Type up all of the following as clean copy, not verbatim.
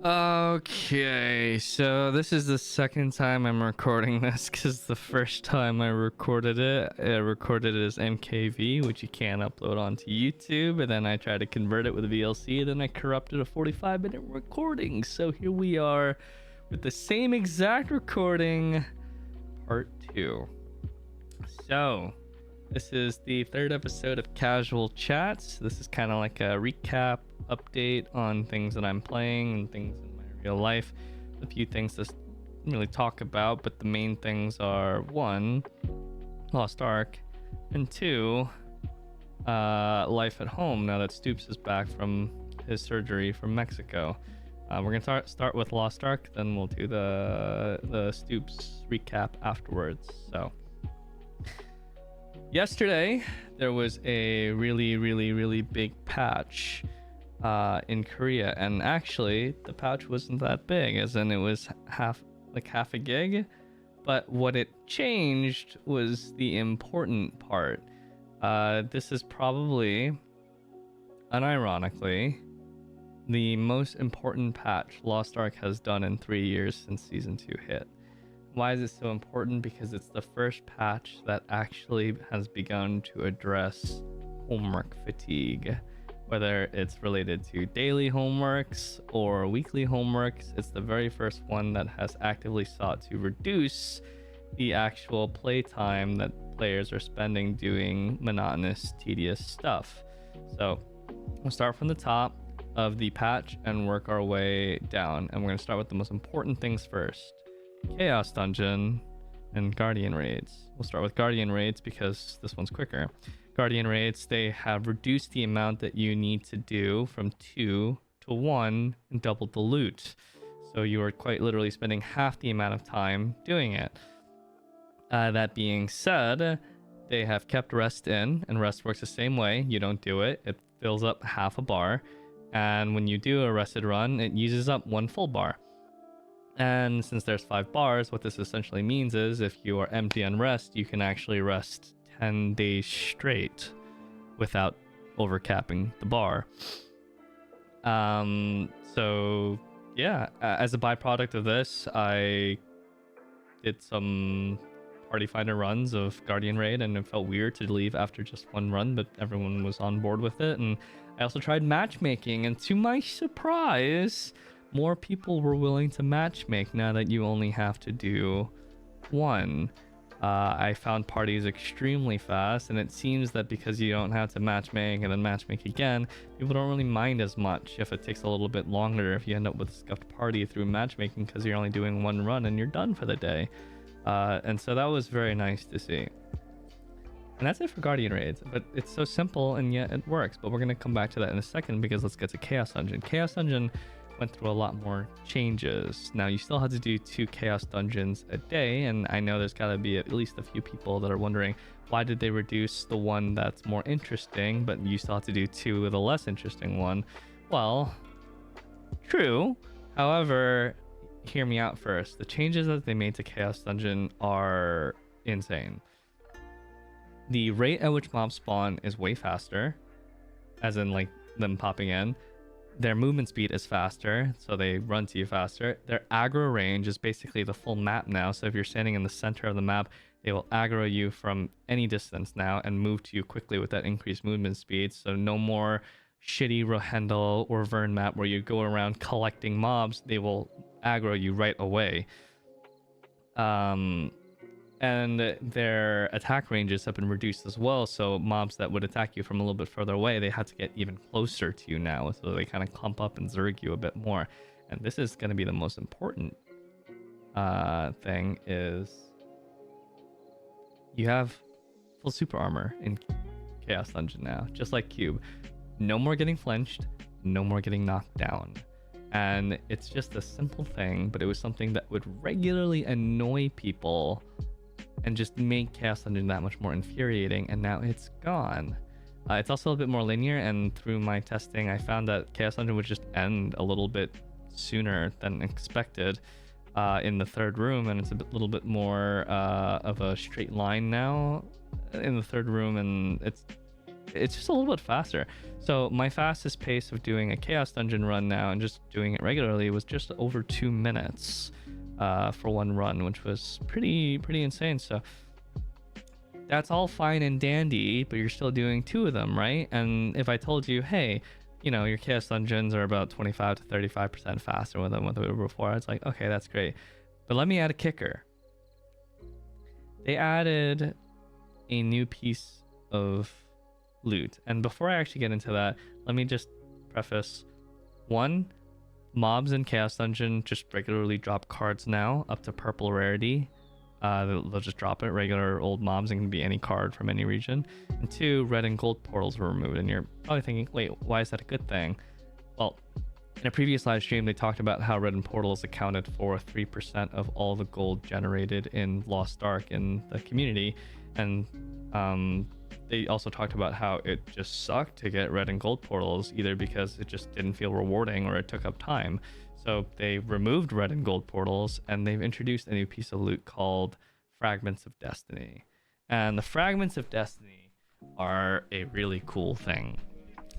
Okay, so this is the second time I'm recording this because the first time I recorded it as MKV, which you can't upload onto YouTube, and then I tried to convert it with a VLC, then I corrupted a 45-minute recording. So here we are with the same exact recording, part 2. So this is the third episode of Casual Chats. This is kind of like a recap update on things that I'm playing and things in my real life. A few things to really talk about, but the main things are 1, Lost Ark, and 2, life at home now that Stoopzz is back from his surgery from Mexico. We're gonna start with Lost Ark, then we'll do the Stoopzz recap afterwards. So yesterday there was a really big patch in Korea, and actually the patch wasn't that big, as in it was half a gig, but what it changed was the important part. This is probably, unironically, the most important patch Lost Ark has done in 3 years since season 2 hit. Why is it so important? Because it's the first patch that actually has begun to address homework fatigue. Whether it's related to daily homeworks or weekly homeworks, it's the very first one that has actively sought to reduce the actual playtime that players are spending doing monotonous, tedious stuff. So we'll start from the top of the patch and work our way down. And we're going to start with the most important things first. Chaos Dungeon and Guardian Raids. We'll start with Guardian Raids because this one's quicker. Guardian Raids, they have reduced the amount that you need to do from 2 to 1 and doubled the loot. So you are quite literally spending half the amount of time doing it. That being said, they have kept rest in, and rest works the same way. You don't do it, it fills up half a bar. And when you do a rested run, it uses up 1 full bar. And since there's 5 bars, what this essentially means is if you are empty on rest, you can actually rest 10 days straight without overcapping the bar. So yeah, as a byproduct of this, I did some party finder runs of Guardian Raid, and it felt weird to leave after just 1 run, but everyone was on board with it. And I also tried matchmaking, and to my surprise, more people were willing to matchmake now that you only have to do 1. I found parties extremely fast, and it seems that because you don't have to matchmake and then matchmake again, people don't really mind as much if it takes a little bit longer if you end up with a scuffed party through matchmaking, because you're only doing 1 run and you're done for the day. And so that was very nice to see. And that's it for Guardian Raids, but it's so simple and yet it works. But we're going to come back to that in a second, because let's get to Chaos Dungeon. Chaos Dungeon went through a lot more changes. Now, you still have to do 2 Chaos Dungeons a day, and I know there's got to be at least a few people that are wondering, why did they reduce the one that's more interesting, but you still have to do 2 with a less interesting one? Well, true. However, hear me out first. The changes that they made to Chaos Dungeon are insane. The rate at which mobs spawn is way faster, as in like them popping in. Their movement speed is faster, so they run to you faster. Their aggro range is basically the full map now, so if you're standing in the center of the map, they will aggro you from any distance now and move to you quickly with that increased movement speed. So no more shitty Rohendel or Vern map where you go around collecting mobs. They will aggro you right away. And their attack ranges have been reduced as well, so mobs that would attack you from a little bit further away, they had to get even closer to you now, so they kind of clump up and zerg you a bit more. And this is going to be the most important thing, is you have full super armor in Chaos Dungeon now, just like Cube. No more getting flinched, no more getting knocked down. And it's just a simple thing, but it was something that would regularly annoy people and just make Chaos Dungeon that much more infuriating, and now it's gone. It's also a bit more linear, and through my testing, I found that Chaos Dungeon would just end a little bit sooner than expected in the 3rd room, and it's a little bit more of a straight line now in the 3rd room, and it's just a little bit faster. So my fastest pace of doing a chaos dungeon run now and just doing it regularly was just over 2 minutes for one run, which was pretty insane. So that's all fine and dandy, but you're still doing 2 of them, right? And if I told you, hey, you know, your chaos dungeons are about 25 to 35% faster than what they were before, it's like, okay, that's great. But let me add a kicker. They added a new piece of loot. And before I actually get into that, let me just preface. 1, mobs in Chaos Dungeon just regularly drop cards now up to purple rarity. They'll just drop it. Regular old mobs, and can be any card from any region. And 2, red and gold portals were removed. And you're probably thinking, wait, why is that a good thing? Well, in a previous live stream, they talked about how red and portals accounted for 3% of all the gold generated in Lost Ark in the community. And they also talked about how it just sucked to get red and gold portals, either because it just didn't feel rewarding or it took up time. So they removed red and gold portals, and they've introduced a new piece of loot called Fragments of Destiny. And the Fragments of Destiny are a really cool thing.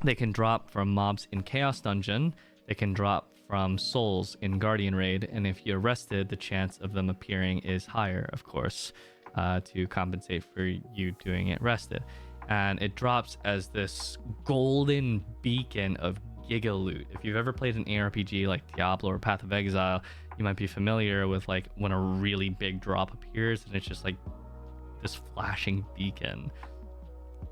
They can drop from mobs in Chaos Dungeon, they can drop from souls in Guardian Raid, and if you're rested, the chance of them appearing is higher, of course, to compensate for you doing it rested. And it drops as this golden beacon of giga loot. If you've ever played an ARPG like Diablo or Path of Exile, you might be familiar with like when a really big drop appears and it's just like this flashing beacon.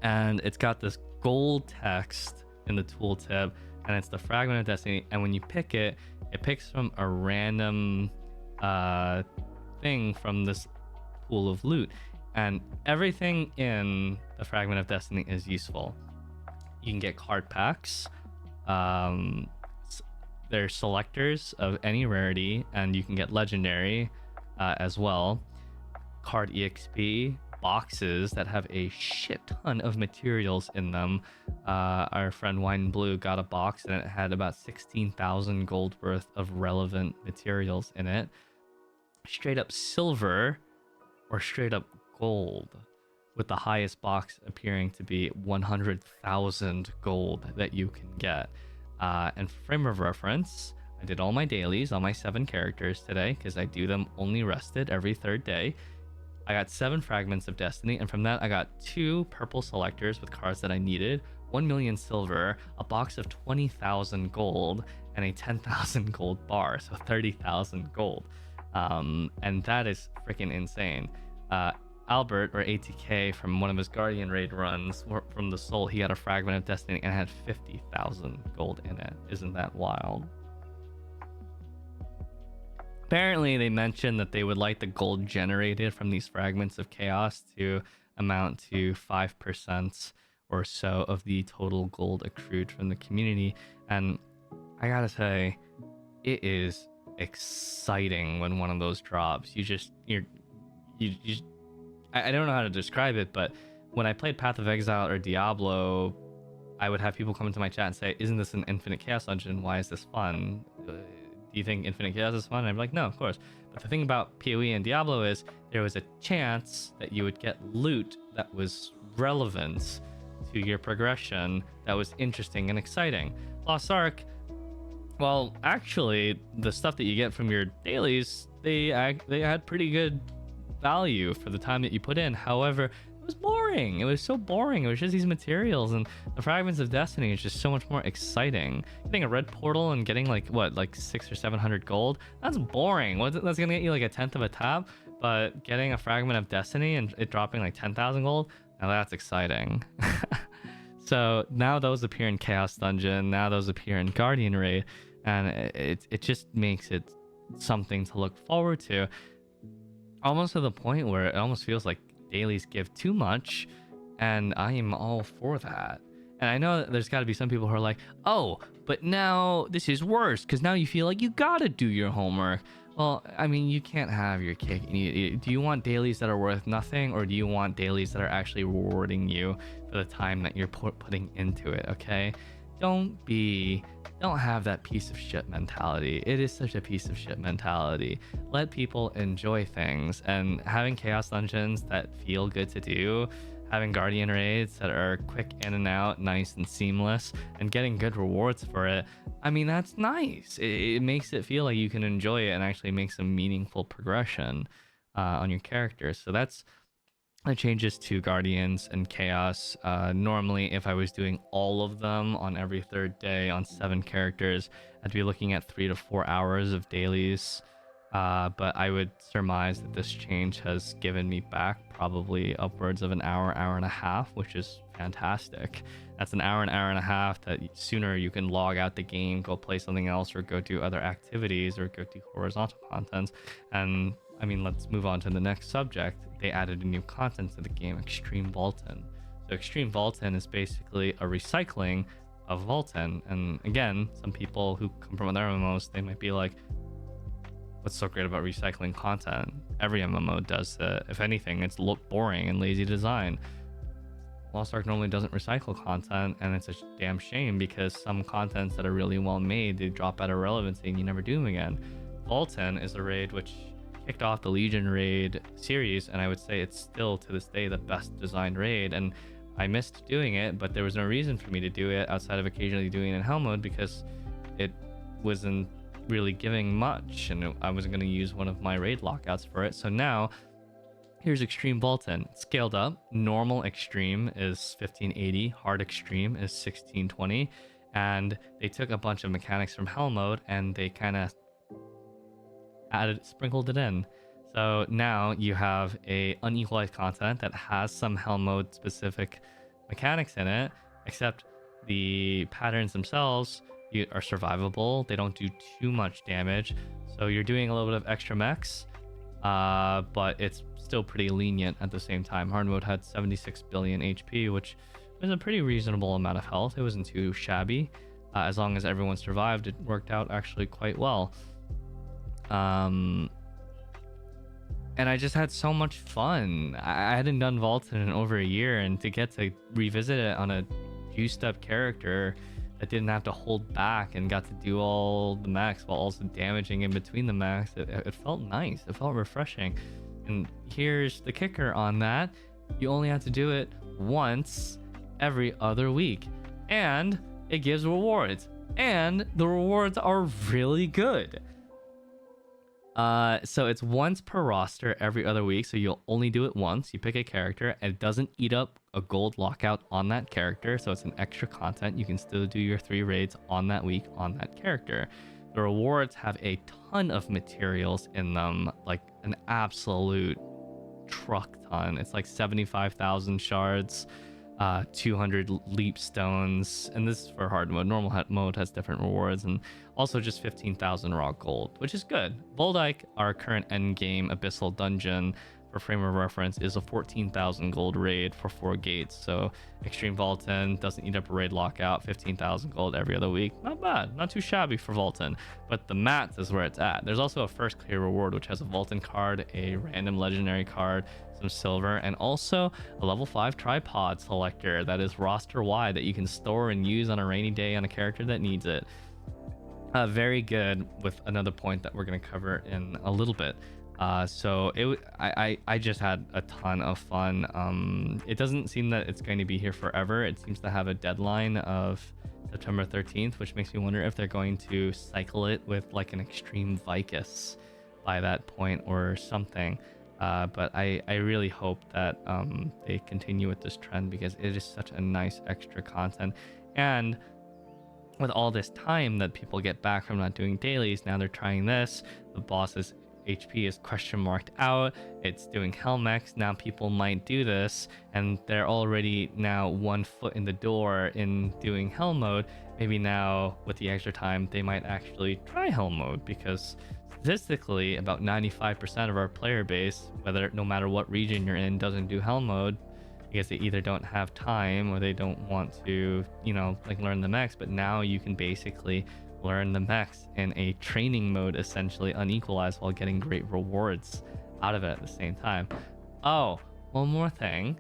And it's got this gold text in the tooltip, and it's the Fragment of Destiny. And when you pick it, it picks from a random thing from this pool of loot. And everything in the Fragment of Destiny is useful. You can get card packs. They're selectors of any rarity, and you can get legendary as well. Card EXP, boxes that have a shit ton of materials in them. Our friend Wine and Blue got a box and it had about 16,000 gold worth of relevant materials in it. Straight up silver or straight up gold, with the highest box appearing to be 100,000 gold that you can get. And frame of reference, I did all my dailies on my 7 characters today because I do them only rested every 3rd day. I got 7 Fragments of Destiny, and from that I got 2 purple selectors with cards that I needed, 1 million silver, a box of 20,000 gold, and a 10,000 gold bar, so 30,000 gold. And that is freaking insane. Albert, or ATK, from one of his Guardian Raid runs from the Soul, he got a Fragment of Destiny and had 50,000 gold in it. Isn't that wild? Apparently, they mentioned that they would like the gold generated from these Fragments of Chaos to amount to 5% or so of the total gold accrued from the community. And I gotta say, it is exciting when one of those drops. I don't know how to describe it, but when I played Path of Exile or Diablo, I would have people come into my chat and say, isn't this an infinite chaos dungeon? Why is this fun? Do you think infinite chaos is fun? And I'm like, no, of course. But the thing about PoE and Diablo is there was a chance that you would get loot that was relevant to your progression, that was interesting and exciting. Lost Ark, well, actually, the stuff that you get from your dailies, they had pretty good value for the time that you put in. However, it was boring. It was so boring. It was just these materials, and the Fragments of Destiny is just so much more exciting. Getting a red portal and getting like 600 or 700 gold, that's boring. That's gonna get you like a tenth of a tab. But getting a Fragment of Destiny and it dropping like 10,000 gold, now that's exciting. So now those appear in Chaos Dungeon, now those appear in Guardian Raid, and it just makes it something to look forward to. Almost to the point where it almost feels like dailies give too much, and I am all for that. And I know that there's got to be some people who are like, oh, but now this is worse because now you feel like you gotta do your homework. Well, I mean, you can't have your cake. Do you want dailies that are worth nothing, or do you want dailies that are actually rewarding you for the time that you're putting into it? Okay, don't have that piece of shit mentality. It is such a piece of shit mentality. Let people enjoy things, and having chaos dungeons that feel good to do, having guardian raids that are quick in and out, nice and seamless, and getting good rewards for it. I mean, that's nice. It makes it feel like you can enjoy it and actually make some meaningful progression on your character. So that's the changes to Guardians and Chaos. Normally, if I was doing all of them on every third day on 7 characters, I'd be looking at 3 to 4 hours of dailies. But I would surmise that this change has given me back probably upwards of an hour, hour and a half, which is fantastic. That's an hour and a half that sooner you can log out the game, go play something else, or go do other activities, or go do horizontal content. And I mean, let's move on to the next subject. They added a new content to the game, Extreme Valtan. So Extreme Valtan is basically a recycling of Valtan. And again, some people who come from other MMOs, they might be like, what's so great about recycling content? Every MMO does that. If anything, it's boring and lazy design. Lost Ark normally doesn't recycle content, and it's a damn shame because some contents that are really well made, they drop out of relevancy and you never do them again. Valtan is a raid which kicked off the Legion raid series, and I would say it's still to this day the best designed raid. And I missed doing it, but there was no reason for me to do it outside of occasionally doing it in Hell mode because it wasn't really giving much, and I wasn't going to use one of my raid lockouts for it. So now here's Extreme Valtan. It's scaled up. Normal Extreme is 1580, hard Extreme is 1620, and they took a bunch of mechanics from Hell mode and they kind of sprinkled it in. So now you have a unequalized content that has some Hell mode specific mechanics in it, except the patterns themselves are survivable. They don't do too much damage, so you're doing a little bit of extra mechs, but it's still pretty lenient at the same time. Hard mode had 76 billion HP, which was a pretty reasonable amount of health. It wasn't too shabby. As long as everyone survived, it worked out actually quite well. And I just had so much fun. I hadn't done Valtan in over a year, and to get to revisit it on a juiced up character that didn't have to hold back and got to do all the mechs while also damaging in between the mechs, it felt nice. It felt refreshing. And here's the kicker on that: you only have to do it once every other week, and it gives rewards, and the rewards are really good. So it's once per roster every other week, so you'll only do it once. You pick a character, and it doesn't eat up a gold lockout on that character, so it's an extra content. You can still do your 3 raids on that week on that character. The rewards have a ton of materials in them, like an absolute truck ton. It's like 75,000 shards, 200 leap stones, and this is for hard mode. Normal mode has different rewards, and also just 15,000 raw gold, which is good. Voldyke, our current end game abyssal dungeon, for frame of reference, is a 14,000 gold raid for 4 gates. So Extreme Valtan doesn't eat up a raid lockout, 15,000 gold every other week. Not bad, not too shabby for Valtan, but the mats is where it's at. There's also a first clear reward, which has a Valtan card, a random legendary card, some silver, and also a level 5 tripod selector that is roster wide that you can store and use on a rainy day on a character that needs it. Very good, with another point that we're going to cover in a little bit. So I just had a ton of fun. It doesn't seem that it's going to be here forever. It seems to have a deadline of September 13th, which makes me wonder if they're going to cycle it with like an Extreme Vicus by that point or something. But I really hope that they continue with this trend, because it is such a nice extra content. And with all this time that people get back from not doing dailies, now they're trying this. The boss's HP is question marked out. It's doing hell mechs. Now people might do this, and they're already now 1 foot in the door in doing hell mode. Maybe now with the extra time, they might actually try hell mode, because statistically about 95% of our player base, no matter what region you're in, doesn't do hell mode because they either don't have time or they don't want to, like learn the mechs. But now you can basically learn the mechs in a training mode, essentially unequalized, while getting great rewards out of it at the same time. Oh, one more thing.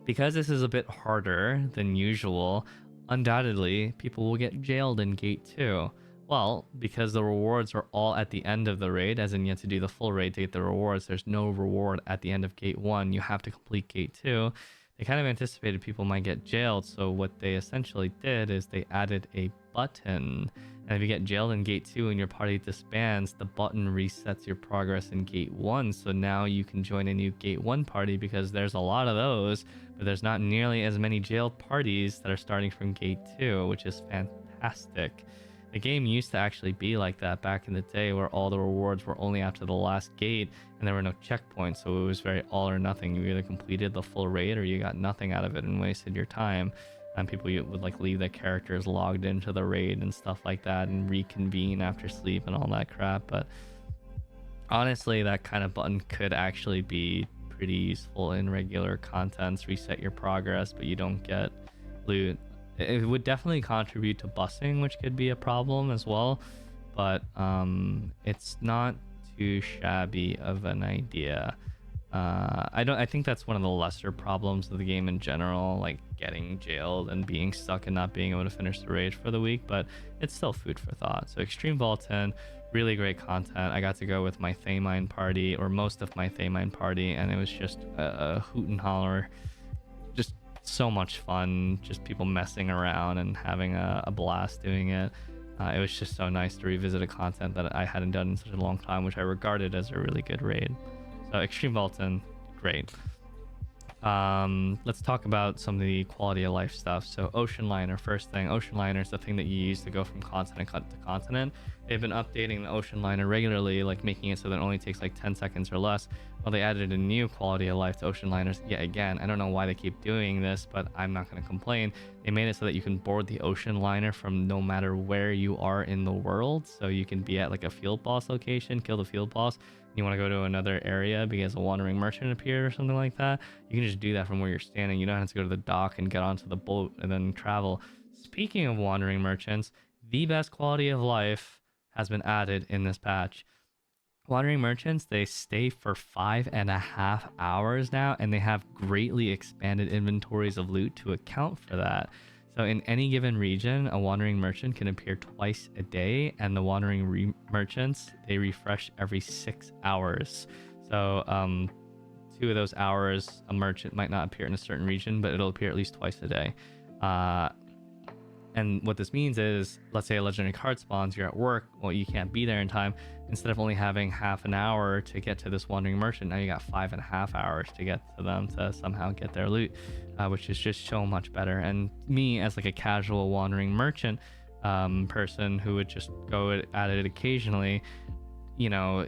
Because this is a bit harder than usual, undoubtedly people will get jailed in Gate 2. Well, because the rewards are all at the end of the raid, as in you have to do the full raid to get the rewards, there's no reward at the end of Gate 1. You have to complete Gate 2. They kind of anticipated people might get jailed, so what they essentially did is they added a button. And if you get jailed in Gate 2 and your party disbands, the button resets your progress in Gate 1. So now you can join a new Gate 1 party because there's a lot of those, but there's not nearly as many jailed parties that are starting from Gate 2, which is fantastic. The game used to actually be like that back in the day, where all the rewards were only after the last gate and there were no checkpoints, so it was very all or nothing. You either completed the full raid or you got nothing out of it and wasted your time. And people would like leave their characters logged into the raid and stuff like that and reconvene after sleep and all that crap. But honestly, that kind of button could actually be pretty useful in regular contents. Reset your progress, but you don't get loot. It would definitely contribute to busing, which could be a problem as well, but it's not too shabby of an idea. I think that's one of the lesser problems of the game in general, like getting jailed and being stuck and not being able to finish the raid for the week, but it's still food for thought. So Extreme Valtan, really great content. I got to go with my Thamine party, or most of my Thamine party, and it was just a hoot and holler. Just so much fun, just people messing around and having a blast doing it. It was just so nice to revisit a content that I hadn't done in such a long time, which I regarded as a really good raid. So Extreme Valtan, great. Let's talk about some of the quality of life stuff. So Ocean Liner, first thing. Ocean Liner is the thing that you use to go from continent to continent. They've been updating the Ocean Liner regularly, like making it so that it only takes like 10 seconds or less. Well, they added a new quality of life to Ocean Liners yet again. I don't know why they keep doing this, but I'm not going to complain. They made it so that you can board the Ocean Liner from no matter where you are in the world. So you can be at like a field boss location, kill the field boss, you want to go to another area because a wandering merchant appeared or something like that, you can just do that from where you're standing. You don't have to go to the dock and get onto the boat and then travel. Speaking of wandering merchants, the best quality of life has been added in this patch. Wandering merchants, they stay for 5.5 hours now, and they have greatly expanded inventories of loot to account for that. So in any given region, a wandering merchant can appear twice a day, and the wandering merchants, they refresh every 6 hours. So 2 of those hours, a merchant might not appear in a certain region, but it'll appear at least twice a day. And what this means is, let's say a legendary card spawns, you're at work, well, you can't be there in time. Instead of only having half an hour to get to this wandering merchant, now you got 5.5 hours to get to them to somehow get their loot, which is just so much better. And me, as like a casual wandering merchant person who would just go at it occasionally, you know,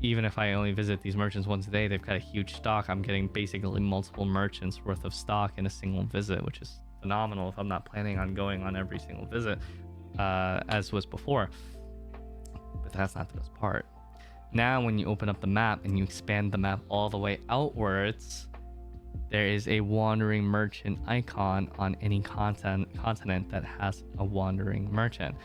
even if I only visit these merchants once a day, they've got a huge stock. I'm getting basically multiple merchants worth of stock in a single visit, which is phenomenal if I'm not planning on going on every single visit, as was before. But that's not the best part. Now when you open up the map and you expand the map all the way outwards, there is a wandering merchant icon on any continent that has a wandering merchant.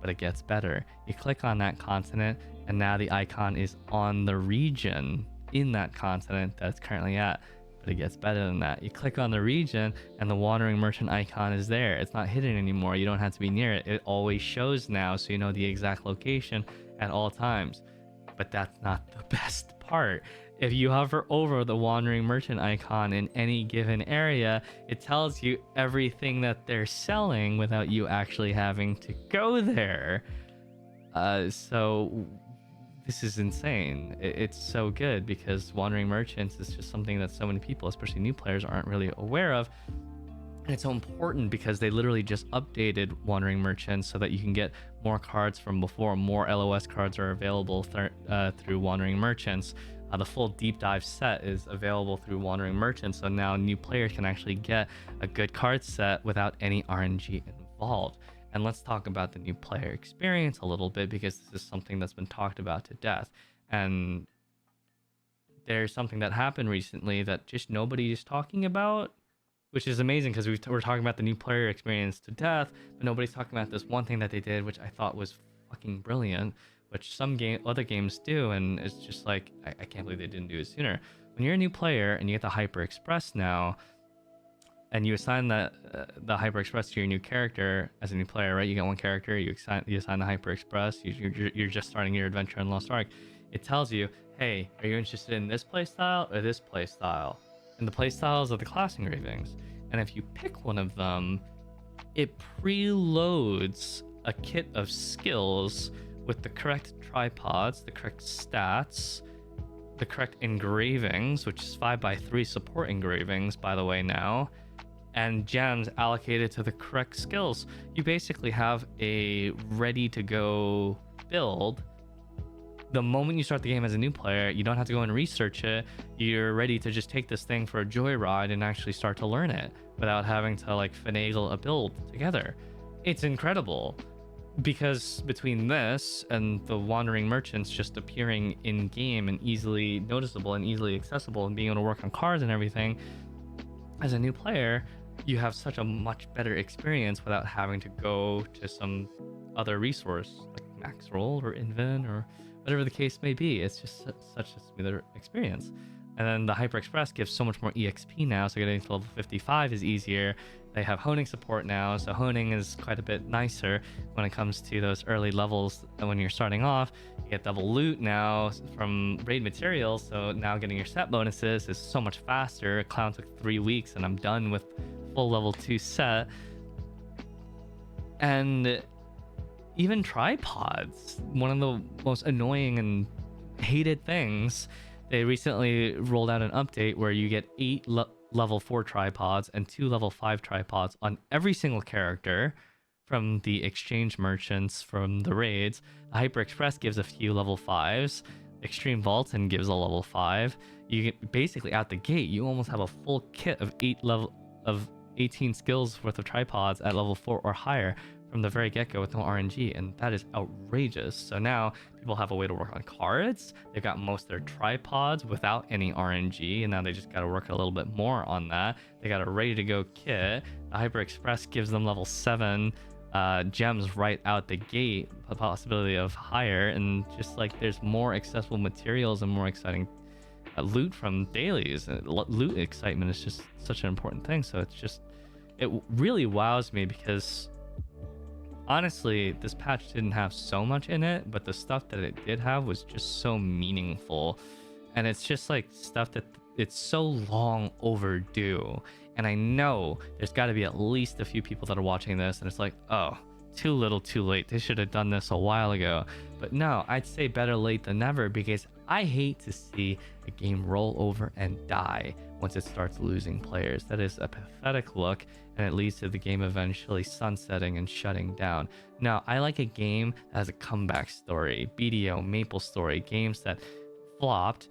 But it gets better. You click on that continent and now the icon is on the region in that continent that it's currently at. But it gets better than that. You click on the region and the wandering merchant icon is there. It's not hidden anymore. You don't have to be near it. It always shows now, so you know the exact location at all times. But that's not the best part. If you hover over the wandering merchant icon in any given area, it tells you everything that they're selling without you actually having to go there. So this is insane. It's so good because wandering merchants is just something that so many people, especially new players, aren't really aware of. And it's so important because they literally just updated wandering merchants so that you can get more cards from before. More LOS cards are available through wandering merchants. The full deep dive set is available through wandering merchants, so now new players can actually get a good card set without any RNG involved. And let's talk about the new player experience a little bit, because this is something that's been talked about to death. And there's something that happened recently that just nobody is talking about, which is amazing because we're talking about the new player experience to death, but nobody's talking about this one thing that they did, which I thought was fucking brilliant, which some other games do, and it's just like, I can't believe they didn't do it sooner. When you're a new player and you get the Hyper Express now, and you assign the Hyper Express to your new character as a new player, right? You get one character, you assign the Hyper Express. You're just starting your adventure in Lost Ark. It tells you, hey, are you interested in this playstyle or this playstyle? And the playstyles are the class engravings. And if you pick one of them, it preloads a kit of skills with the correct tripods, the correct stats, the correct engravings, which is 5x3 support engravings, by the way, now, and gems allocated to the correct skills. You basically have a ready to go build. The moment you start the game as a new player, you don't have to go and research it. You're ready to just take this thing for a joyride and actually start to learn it without having to like finagle a build together. It's incredible, because between this and the wandering merchants just appearing in game and easily noticeable and easily accessible and being able to work on cards and everything, as a new player, you have such a much better experience without having to go to some other resource like Maxroll or Invin or whatever the case may be. It's just such a smoother experience. And then the Hyper Express gives so much more EXP now, so getting to level 55 is easier. They have honing support now, so honing is quite a bit nicer when it comes to those early levels. And when you're starting off, you get double loot now from raid materials, so now getting your set bonuses is so much faster. Clown took 3 weeks and I'm done with full level 2 set. And even tripods, one of the most annoying and hated things. They recently rolled out an update where you get 8 level 4 tripods and 2 level 5 tripods on every single character from the exchange merchants from the raids. The Hyper Express gives a few level 5s. Extreme Valtan gives a level 5. You get basically out the gate, you almost have a full kit of 18 skills worth of tripods at level 4 or higher from the very get-go with no RNG, and that is outrageous. So now people have a way to work on cards. They've got most of their tripods without any RNG, and now they just got to work a little bit more on that. They got a ready-to-go kit. The Hyper Express gives them level 7 gems right out the gate, the possibility of higher, and just like there's more accessible materials and more exciting loot from dailies. Loot excitement is just such an important thing. So it really wows me, because honestly, this patch didn't have so much in it, but the stuff that it did have was just so meaningful. And it's just like stuff that it's so long overdue. And I know there's got to be at least a few people that are watching this and it's like, oh, too little too late. They should have done this a while ago. But no, I'd say better late than never, because I hate to see a game roll over and die once it starts losing players. That is a pathetic look, and it leads to the game eventually sunsetting and shutting down. Now, I like a game that has a comeback story. BDO, MapleStory, games that flopped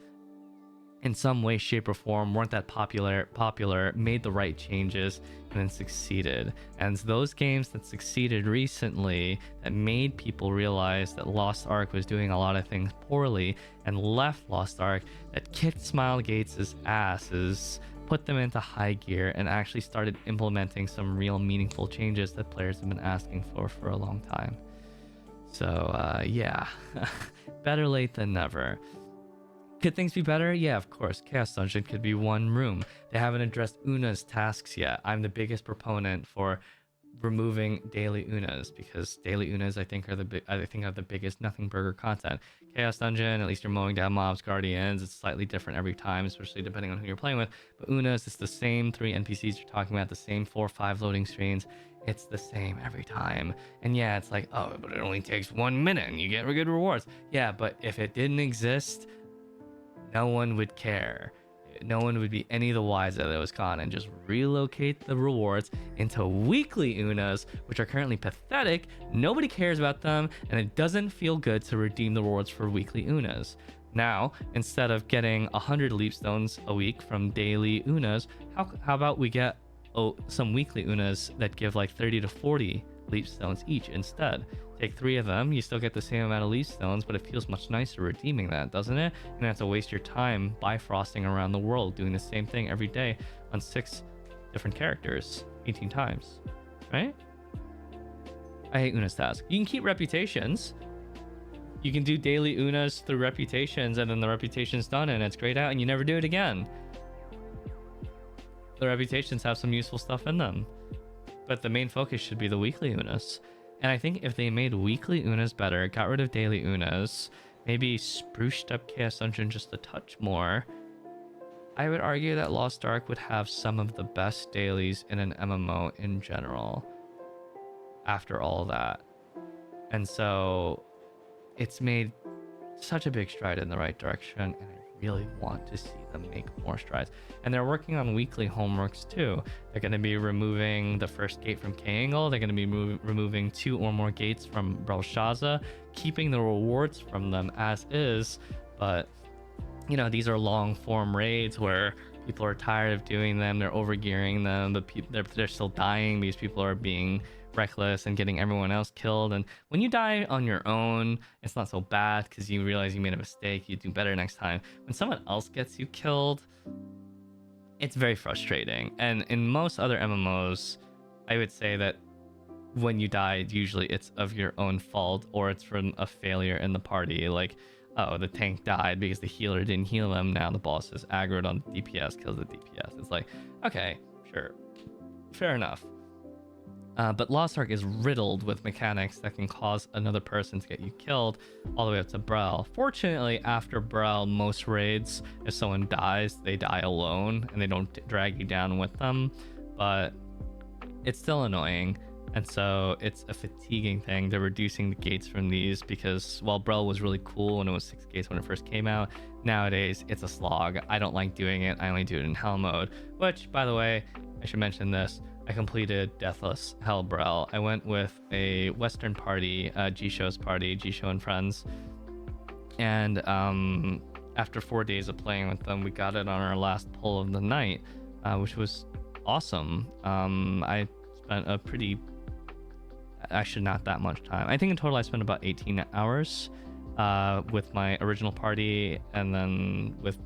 in some way, shape, or form, weren't that popular, made the right changes, and then succeeded. And those games that succeeded recently, that made people realize that Lost Ark was doing a lot of things poorly, and left Lost Ark, that kicked Smilegate's asses, put them into high gear, and actually started implementing some real meaningful changes that players have been asking for a long time. So yeah, better late than never. Could things be better? Yeah, of course. Chaos Dungeon could be one room. They haven't addressed Una's tasks yet. I'm the biggest proponent for removing daily Unas, because daily Unas I think are the biggest nothing burger content. Chaos Dungeon, at least you're mowing down mobs, guardians. It's slightly different every time, especially depending on who you're playing with. But Unas, it's the same 3 NPCs you're talking about, the same 4 or 5 loading screens. It's the same every time. And yeah, it's like, oh, but it only takes 1 minute and you get good rewards. Yeah, but if it didn't exist, no one would care. No one would be any the wiser that it was gone, and just relocate the rewards into weekly Unas, which are currently pathetic. Nobody cares about them, and it doesn't feel good to redeem the rewards for weekly Unas. Now, instead of getting 100 leap stones a week from daily Unas, how about we get some weekly Unas that give like 30 to 40 leap stones each instead? Take 3 of them, you still get the same amount of leaf stones, but it feels much nicer redeeming that, doesn't it? You don't have to waste your time bifrosting around the world doing the same thing every day on 6 different characters 18 times, right? I hate Una's task. You can keep reputations. You can do daily Unas through reputations, and then the reputation's done and it's grayed out and you never do it again. the reputations have some useful stuff in them. But the main focus should be the weekly unas. And I think if they made weekly unas better, got rid of daily unas, maybe spruced up Chaos Dungeon just a touch more, I would argue that Lost Ark would have some of the best dailies in an MMO in general after all that. And so it's made such a big stride in the right direction, and I really want to see them make more strides. And they're working on weekly homeworks too. They're going to be removing the first gate from K-Angle. They're going to be removing 2 or more gates from Brelshaza, keeping the rewards from them as is, but you know, these are long form raids where people are tired of doing them. They're overgearing them, but they're still dying because people are being reckless and getting everyone else killed. And when you die on your own, it's not so bad because you realize you made a mistake. You do better next time. When someone else gets you killed, it's very frustrating. And in most other MMOs, I would say that when you die, usually it's of your own fault or it's from a failure in the party. Like, oh, the tank died because the healer didn't heal them. Now the boss is aggroed on the DPS, kills the DPS. It's like, okay, sure, fair enough. But Lost Ark is riddled with mechanics that can cause another person to get you killed all the way up to Brel. Fortunately, after Brel, most raids, if someone dies, they die alone and they don't drag you down with them. But it's still annoying. And so it's a fatiguing thing. They're reducing the gates from these because while Brel was really cool and it was 6 gates when it first came out, nowadays it's a slog. I don't like doing it. I only do it in Hell mode, which, by the way, I should mention this. I completed Deathless Hell Brel. I went with a Western party, G-Show's party, G-Show and friends. And after 4 days of playing with them, we got it on our last pull of the night, which was awesome. I spent a pretty... actually not that much time. I think in total I spent about 18 hours with my original party, and then with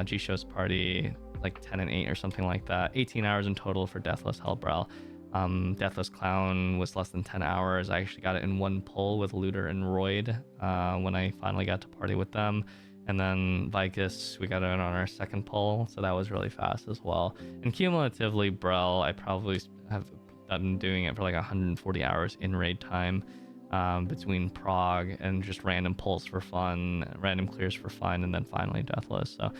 G-Show's party like 10 and 8 or something like that. 18 hours in total for Deathless Hell Brel. Deathless Clown was less than 10 hours. I actually got it in one pull with Looter and Royd when I finally got to party with them. And then Vicus, we got it on our second pull, so that was really fast as well. And cumulatively, Brel, I probably have done doing it for like 140 hours in raid time, between prog and just random pulls for fun, random clears for fun, and then finally Deathless. So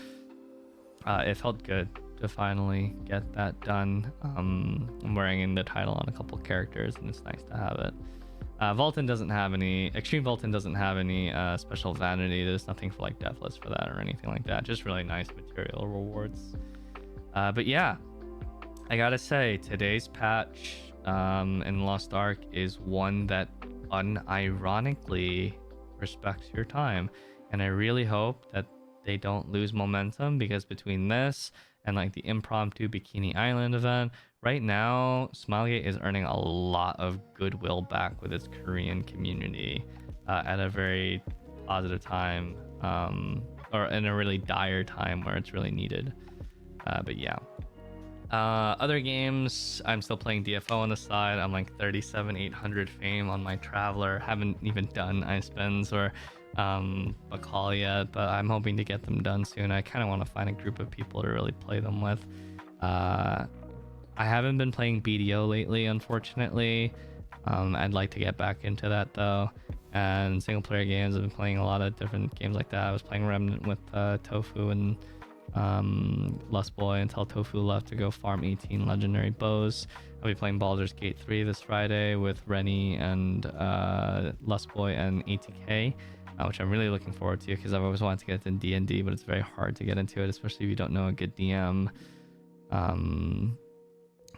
it felt good to finally get that done. I'm wearing the title on a couple characters, and it's nice to have it. Valtan doesn't have any, Extreme Valtan doesn't have any special vanity. There's nothing for like Deathless for that or anything like that. Just really nice material rewards. But yeah, I gotta say, today's patch in Lost Ark is one that unironically respects your time. And I really hope that they don't lose momentum, because between this and like the impromptu Bikini Island event, right now, Smilegate is earning a lot of goodwill back with its Korean community at a very positive time, or in a really dire time where it's really needed. But yeah. Other games, I'm still playing DFO on the side. I'm like 37,800 fame on my Traveler. Haven't even done Ice Spins or Bakal yet, but I'm hoping to get them done soon. I kind of want to find a group of people to really play them with. I haven't been playing BDO lately, unfortunately. I'd like to get back into that though. And single player games, I've been playing a lot of different games like that. I was playing Remnant with Tofu and Lustboy until Tofu left to go farm 18 legendary bows. I'll be playing Baldur's Gate 3 this Friday with Rennie and Lustboy and ATK, which I'm really looking forward to because I've always wanted to get into D&D, but it's very hard to get into it, especially if you don't know a good DM.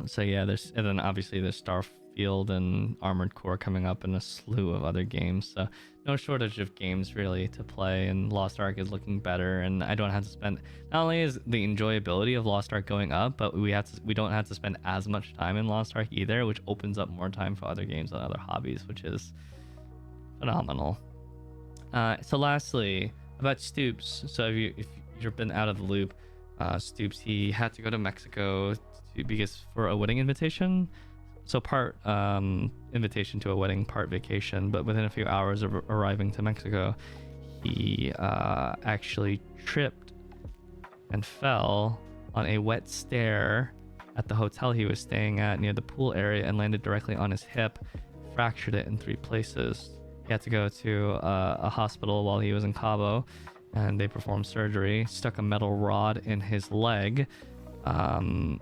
So yeah, and then obviously there's Starfield and Armored Core coming up, and a slew of other games. So no shortage of games really to play, and Lost Ark is looking better, and I don't have to spend, not only is the enjoyability of Lost Ark going up, but we don't have to spend as much time in Lost Ark either, which opens up more time for other games and other hobbies, which is phenomenal. So lastly, about Stoopzz. So if you've been out of the loop, Stoopzz, he had to go to Mexico because for a wedding invitation. So part invitation to a wedding, part vacation. But within a few hours of arriving to Mexico, he actually tripped and fell on a wet stair at the hotel he was staying at near the pool area and landed directly on his hip, fractured it in 3 places. He had to go to a hospital while he was in Cabo, and they performed surgery, stuck a metal rod in his leg, and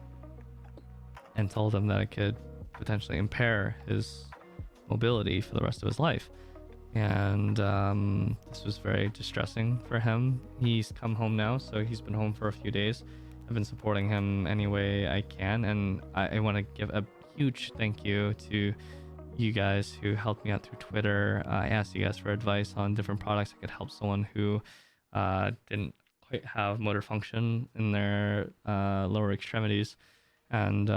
told him that it could potentially impair his mobility for the rest of his life. And this was very distressing for him. He's come home now, so he's been home for a few days. I've been supporting him any way I can, and I want to give a huge thank you to you guys who helped me out through Twitter. I asked you guys for advice on different products that could help someone who didn't quite have motor function in their lower extremities, and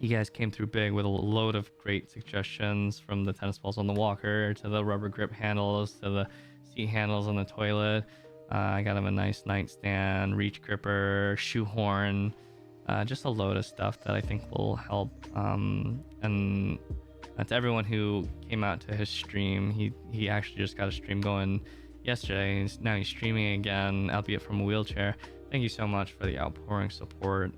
you guys came through big with a load of great suggestions, from the tennis balls on the walker to the rubber grip handles to the seat handles on the toilet. I got him a nice nightstand, reach gripper, shoehorn, just a load of stuff that I think will help. And to everyone who came out to his stream, he actually just got a stream going yesterday. Now he's streaming again, albeit from a wheelchair. Thank you so much for the outpouring support.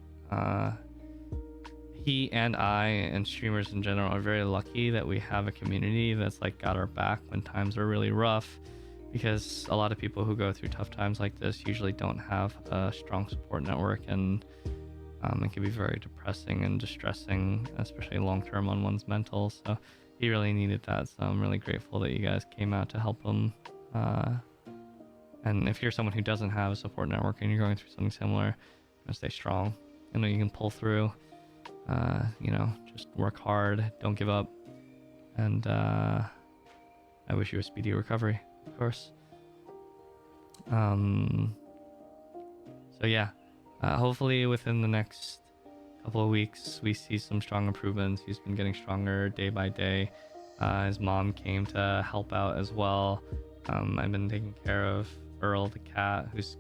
He and I and streamers in general are very lucky that we have a community that's like got our back when times are really rough, because a lot of people who go through tough times like this usually don't have a strong support network, and it can be very depressing and distressing, especially long term on one's mental. So he really needed that, so I'm really grateful that you guys came out to help him. And if you're someone who doesn't have a support network and you're going through something similar, stay strong. I know you can pull through. Just work hard, don't give up, and I wish you a speedy recovery, of course. So yeah, hopefully within the next couple of weeks we see some strong improvements. He's been getting stronger day by day. His mom came to help out as well. I've been taking care of Earl the cat, who's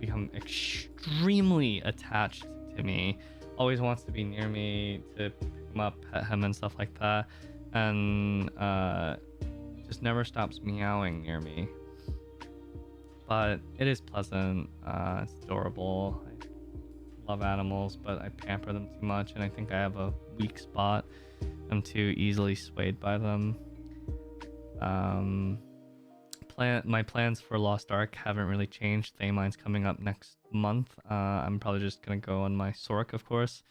become extremely attached to me. Always wants to be near me, to pick him up, pet him and stuff like that, and just never stops meowing near me. But it is pleasant. It's adorable. I love animals, but I pamper them too much, and I think I have a weak spot. I'm too easily swayed by them. My plans for Lost Ark haven't really changed. Thamine's coming up next month. I'm probably just gonna go on my Sork, of course.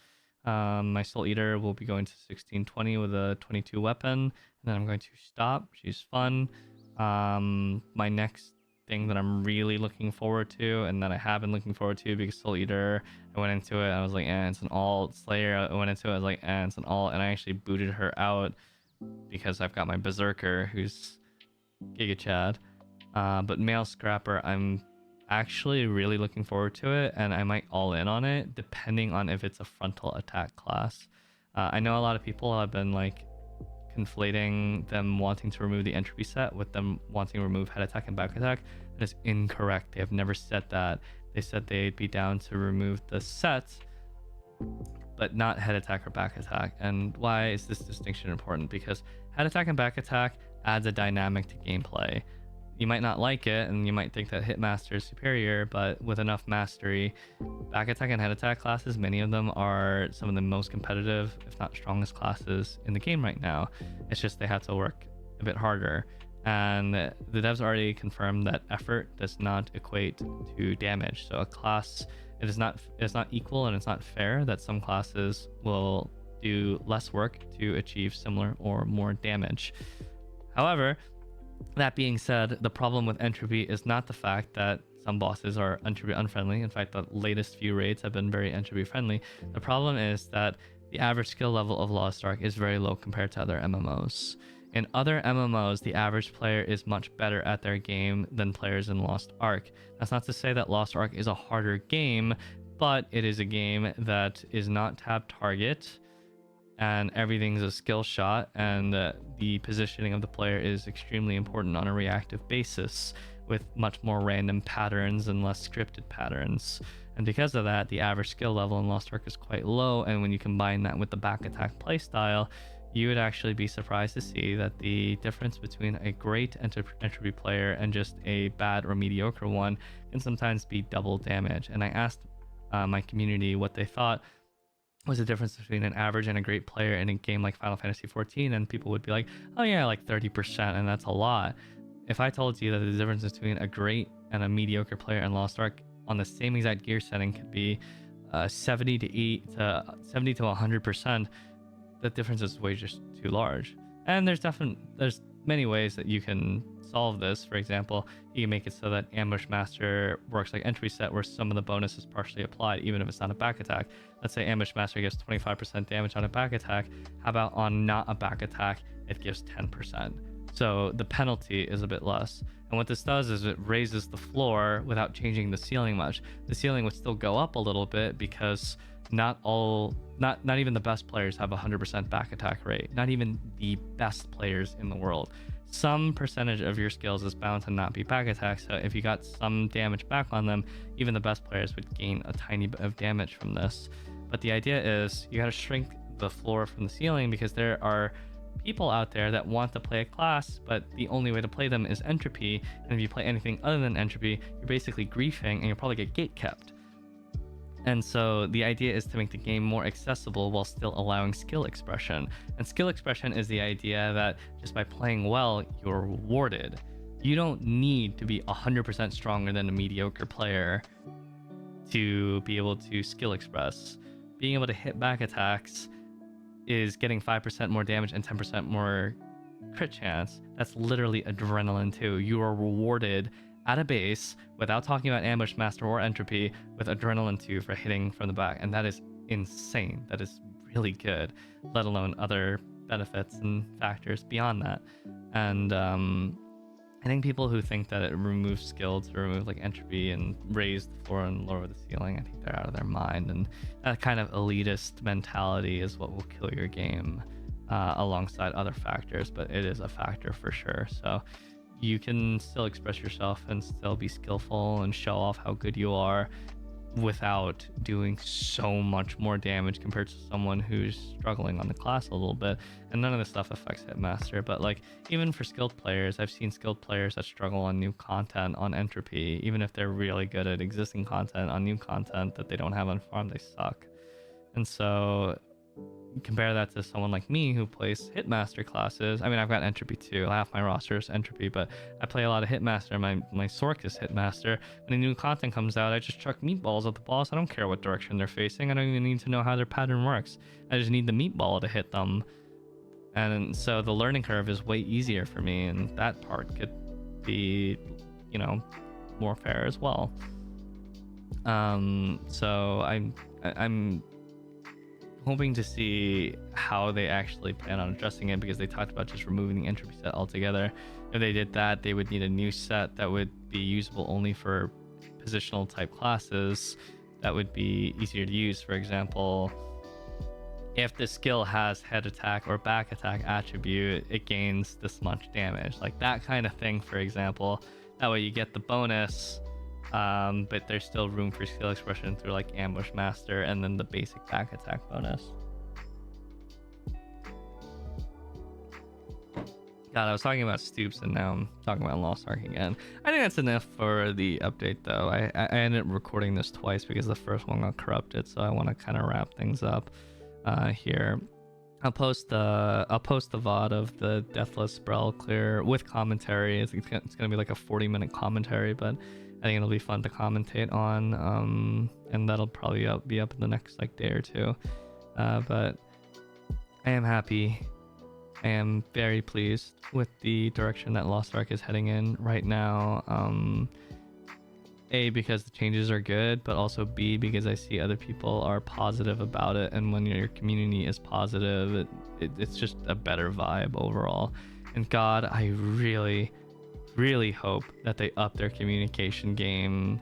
My Soul Eater will be going to 1620 with a 22 weapon, and then I'm going to stop. She's fun. My next thing that I'm really looking forward to, and that I have been looking forward to, because Soul Eater, I went into it, I was like, it's an alt. Slayer, I went into it, I was like, it's an alt, and I actually booted her out because I've got my Berserker, who's Giga Chad. But Male Scrapper, I'm actually really looking forward to it, and I might all in on it depending on if it's a frontal attack class. I know a lot of people have been like conflating them wanting to remove the Entropy set with them wanting to remove head attack and back attack. That is incorrect. They have never said that. They said they'd be down to remove the sets, but not head attack or back attack. And why is this distinction important? Because head attack and back attack adds a dynamic to gameplay. You might not like it, and you might think that Hitmaster is superior, but with enough mastery, back attack and head attack classes, many of them are some of the most competitive, if not strongest classes in the game right now. It's just they have to work a bit harder. And the devs already confirmed that effort does not equate to damage. So a class, it's not equal, and it's not fair that some classes will do less work to achieve similar or more damage. However, that being said, the problem with Entropy is not the fact that some bosses are Entropy unfriendly. In fact, the latest few raids have been very Entropy friendly. The problem is that the average skill level of Lost Ark is very low compared to other MMOs. In other MMOs, the average player is much better at their game than players in Lost Ark. That's not to say that Lost Ark is a harder game, but it is a game that is not tab target, and everything's a skill shot, and the positioning of the player is extremely important on a reactive basis, with much more random patterns and less scripted patterns. And because of that, the average skill level in Lost Ark is quite low, and when you combine that with the back attack playstyle, you would actually be surprised to see that the difference between a great Entropy player and just a bad or mediocre one can sometimes be double damage. And I asked my community what they thought was the difference between an average and a great player in a game like Final Fantasy 14, and people would be like, oh yeah, like 30%, and that's a lot. If I told you that the difference between a great and a mediocre player in Lost Ark on the same exact gear setting could be 70 to 100%, the difference is way just too large. And there's many ways that you can solve this. For example, you can make it so that Ambush Master works like Entropy set, where some of the bonus is partially applied even if it's not a back attack. Let's say Ambush Master gives 25% damage on a back attack. How about on not a back attack, it gives 10%? So the penalty is a bit less. And what this does is it raises the floor without changing the ceiling much. The ceiling would still go up a little bit because not even the best players have 100% back attack rate. Not even the best players in the world. Some percentage of your skills is bound to not be back attack, so if you got some damage back on them, even the best players would gain a tiny bit of damage from this. But the idea is you gotta shrink the floor from the ceiling, because there are people out there that want to play a class, but the only way to play them is Entropy, and if you play anything other than Entropy, you're basically griefing and you'll probably get gate kept. And so the idea is to make the game more accessible while still allowing skill expression. And skill expression is the idea that just by playing well, you're rewarded. You don't need to be 100% stronger than a mediocre player to be able to skill express. Being able to hit back attacks is getting 5% more damage and 10% more crit chance. That's literally adrenaline too. You are rewarded at a base, without talking about Ambush Master or Entropy, with Adrenaline 2 for hitting from the back. And that is insane. That is really good, let alone other benefits and factors beyond that. And I think people who think that it removes skill to remove like Entropy and raise the floor and lower the ceiling, I think they're out of their mind. And that kind of elitist mentality is what will kill your game, alongside other factors, but it is a factor for sure. So you can still express yourself and still be skillful and show off how good you are without doing so much more damage compared to someone who's struggling on the class a little bit. And none of this stuff affects Hitmaster, but like even for skilled players, I've seen skilled players that struggle on new content on Entropy. Even if they're really good at existing content, on new content that they don't have on farm, they suck. And so compare that to someone like me who plays Hitmaster classes. I mean, I've got Entropy too. Half my roster is Entropy, but I play a lot of Hitmaster. My Sork is Hitmaster. When new content comes out, I just chuck meatballs at the boss. I don't care what direction they're facing. I don't even need to know how their pattern works. I just need the meatball to hit them. And so the learning curve is way easier for me, and that part could be, you know, more fair as well. So I'm hoping to see how they actually plan on addressing it, because they talked about just removing the Entropy set altogether. If they did that, they would need a new set that would be usable only for positional type classes that would be easier to use. For example, if the skill has head attack or back attack attribute, it gains this much damage, like that kind of thing, for example. That way you get the bonus, but there's still room for skill expression through like Ambush Master and then the basic back attack bonus. God, I was talking about Stoopzz and now I'm talking about Lost Ark again. I think that's enough for the update though. I ended up recording this twice because the first one got corrupted, so I want to kind of wrap things up here. I'll post the VOD of the Deathless Brel clear with commentary. It's gonna be like a 40-minute commentary, but I think it'll be fun to commentate on, and that'll probably be up in the next like day or two. But I am happy. I am very pleased with the direction that Lost Ark is heading in right now. A, because the changes are good, but also B, because I see other people are positive about it, and when your community is positive, it's just a better vibe overall. And God, I really hope that they up their communication game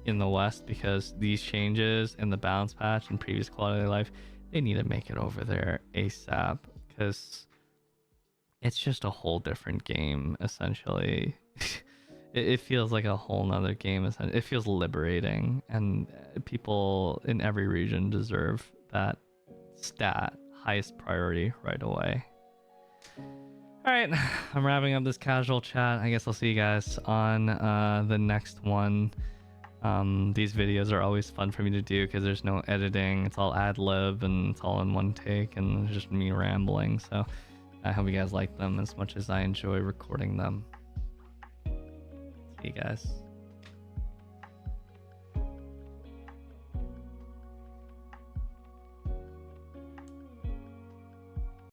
in the West, because these changes in the balance patch and previous quality of life, they need to make it over there ASAP, because it's just a whole different game essentially. It feels like a whole nother game. It feels liberating, and people in every region deserve that stat highest priority right away. All right, I'm wrapping up this casual chat. I guess I'll see you guys on the next one. These videos are always fun for me to do because there's no editing. It's all ad lib and it's all in one take and it's just me rambling. So I hope you guys like them as much as I enjoy recording them. See you guys.